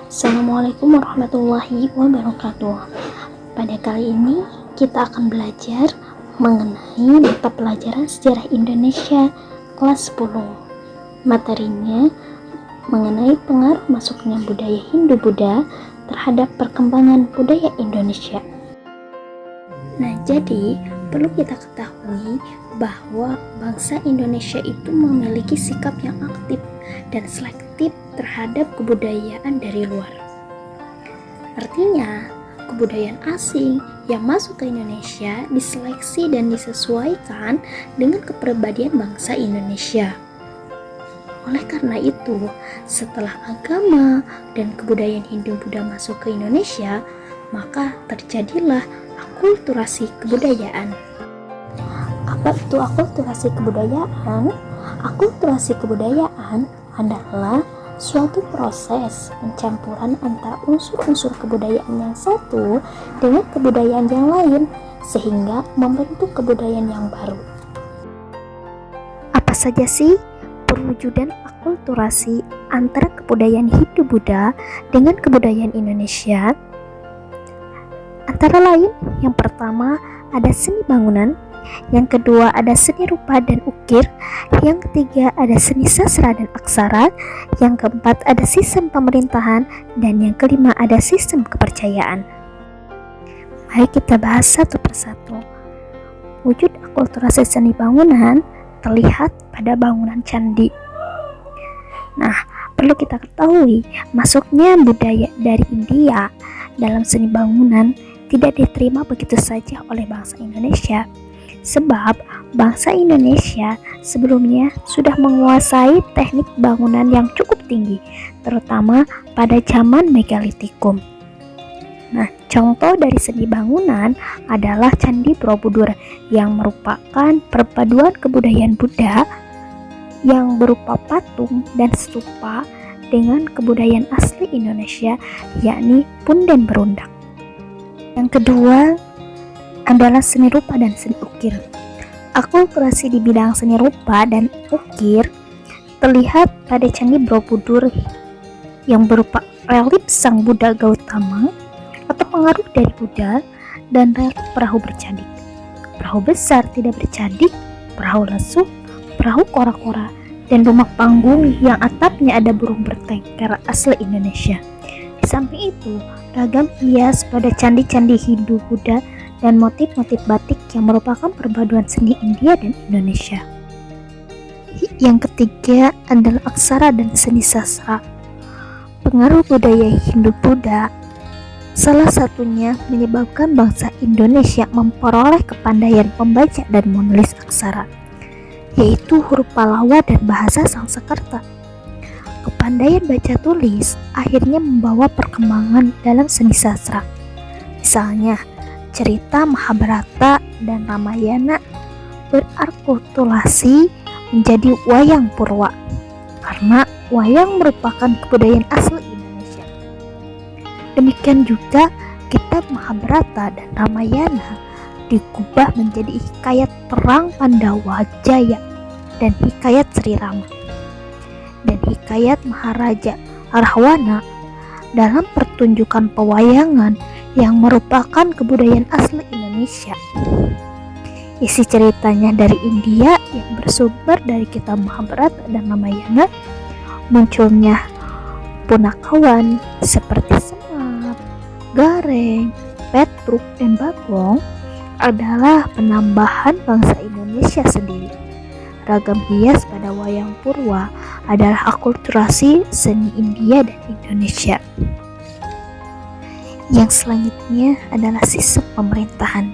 Assalamualaikum warahmatullahi wabarakatuh. Pada kali ini kita akan belajar mengenai mata pelajaran sejarah Indonesia kelas 10. Materinya mengenai pengaruh masuknya budaya Hindu-Buddha terhadap perkembangan budaya Indonesia. Nah, jadi perlu kita ketahui bahwa bangsa Indonesia itu memiliki sikap yang aktif dan selektif terhadap kebudayaan dari luar. Artinya, kebudayaan asing yang masuk ke Indonesia diseleksi dan disesuaikan dengan kepribadian bangsa Indonesia. Oleh karena itu, setelah agama dan kebudayaan Hindu-Buddha masuk ke Indonesia, maka terjadilah akulturasi kebudayaan. Apa itu akulturasi kebudayaan? Akulturasi kebudayaan adalah suatu proses pencampuran antara unsur-unsur kebudayaan yang satu dengan kebudayaan yang lain sehingga membentuk kebudayaan yang baru. Apa saja sih perwujudan akulturasi antara kebudayaan Hindu-Buddha dengan kebudayaan Indonesia? Antara lain, yang pertama ada seni bangunan, yang kedua ada seni rupa dan ukir, yang ketiga ada seni sastra dan aksara, yang keempat ada sistem pemerintahan, dan yang kelima ada sistem kepercayaan. Mari kita bahas satu persatu. Wujud akulturasi seni bangunan terlihat pada bangunan candi. Nah, perlu kita ketahui, masuknya budaya dari India dalam seni bangunan tidak diterima begitu saja oleh bangsa Indonesia. Sebab bangsa Indonesia sebelumnya sudah menguasai teknik bangunan yang cukup tinggi, terutama pada zaman megalitikum. Nah, contoh dari seni bangunan adalah Candi Borobudur yang merupakan perpaduan kebudayaan Buddha yang berupa patung dan stupa dengan kebudayaan asli Indonesia, yakni punden berundak. Yang kedua adalah seni rupa dan seni ukir. Akulturasi di bidang seni rupa dan ukir terlihat pada Candi Borobudur yang berupa relief Sang Buddha Gautama atau pengaruh dari Buddha dan relief perahu bercadik. Perahu besar tidak bercadik, perahu lesup, perahu kora-kora, dan rumah panggung yang atapnya ada burung bertengkar asli Indonesia. Di samping itu, ragam hias pada candi-candi Hindu-Buddha dan motif-motif batik yang merupakan perpaduan seni India dan Indonesia. Yang ketiga adalah aksara dan seni sastra. Pengaruh budaya Hindu-Buddha salah satunya menyebabkan bangsa Indonesia memperoleh kepandaian membaca dan menulis aksara, yaitu huruf Pallawa dan bahasa Sanskerta. Kepandaian baca tulis akhirnya membawa perkembangan dalam seni sastra. Misalnya, cerita Mahabharata dan Ramayana berakulturasi menjadi wayang purwa karena wayang merupakan kebudayaan asli Indonesia. Demikian juga kitab Mahabharata dan Ramayana diubah menjadi hikayat perang Pandawa Jaya dan hikayat Sri Rama dan hikayat Maharaja Rahwana dalam pertunjukan pewayangan yang merupakan kebudayaan asli Indonesia. Isi ceritanya dari India yang bersumber dari kitab Mahabharata dan Ramayana. Munculnya punakawan seperti Semar, Gareng, Petruk, dan Bagong adalah penambahan bangsa Indonesia sendiri. Ragam hias pada wayang purwa adalah akulturasi seni India dan Indonesia. Yang selanjutnya adalah sistem pemerintahan.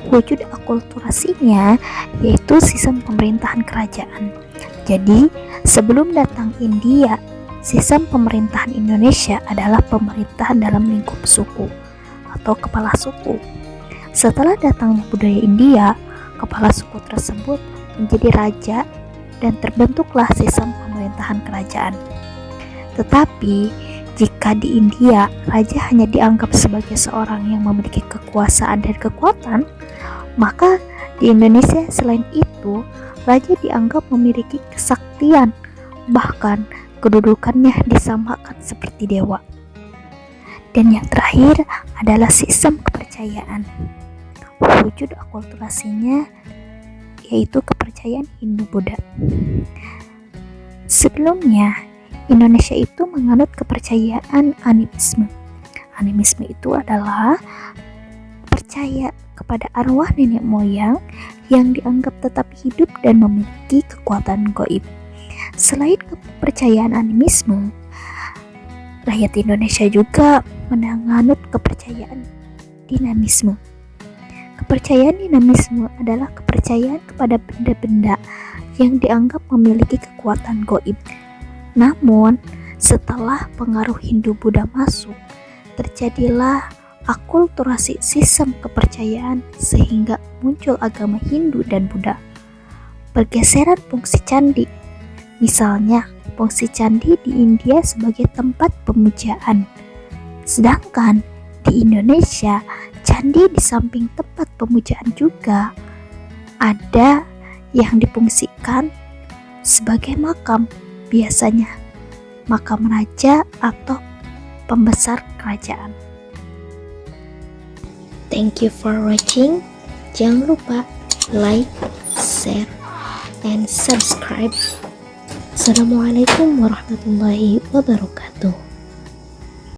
Wujud akulturasinya yaitu sistem pemerintahan kerajaan. Jadi, sebelum datang India, sistem pemerintahan Indonesia adalah pemerintahan dalam lingkup suku atau kepala suku. Setelah datangnya budaya India, kepala suku tersebut menjadi raja dan terbentuklah sistem pemerintahan kerajaan. Tetapi jika di India raja hanya dianggap sebagai seorang yang memiliki kekuasaan dan kekuatan, maka di Indonesia selain itu raja dianggap memiliki kesaktian, bahkan kedudukannya disamakan seperti dewa. Dan yang terakhir adalah sistem kepercayaan. Wujud akulturasinya yaitu kepercayaan Hindu-Buddha. Sebelumnya, Indonesia itu menganut kepercayaan animisme. Animisme itu adalah percaya kepada arwah nenek moyang yang dianggap tetap hidup dan memiliki kekuatan gaib. Selain kepercayaan animisme, rakyat Indonesia juga menganut kepercayaan dinamisme. Kepercayaan dinamisme adalah kepercayaan kepada benda-benda yang dianggap memiliki kekuatan gaib. Namun, setelah pengaruh Hindu-Buddha masuk, terjadilah akulturasi sistem kepercayaan sehingga muncul agama Hindu dan Buddha. Pergeseran fungsi candi, misalnya fungsi candi di India sebagai tempat pemujaan, sedangkan di Indonesia candi di samping tempat pemujaan juga ada yang difungsikan sebagai makam, biasanya makam raja atau pembesar kerajaan. Thank you for watching. Jangan lupa like, share, and subscribe. Assalamualaikum warahmatullahi wabarakatuh.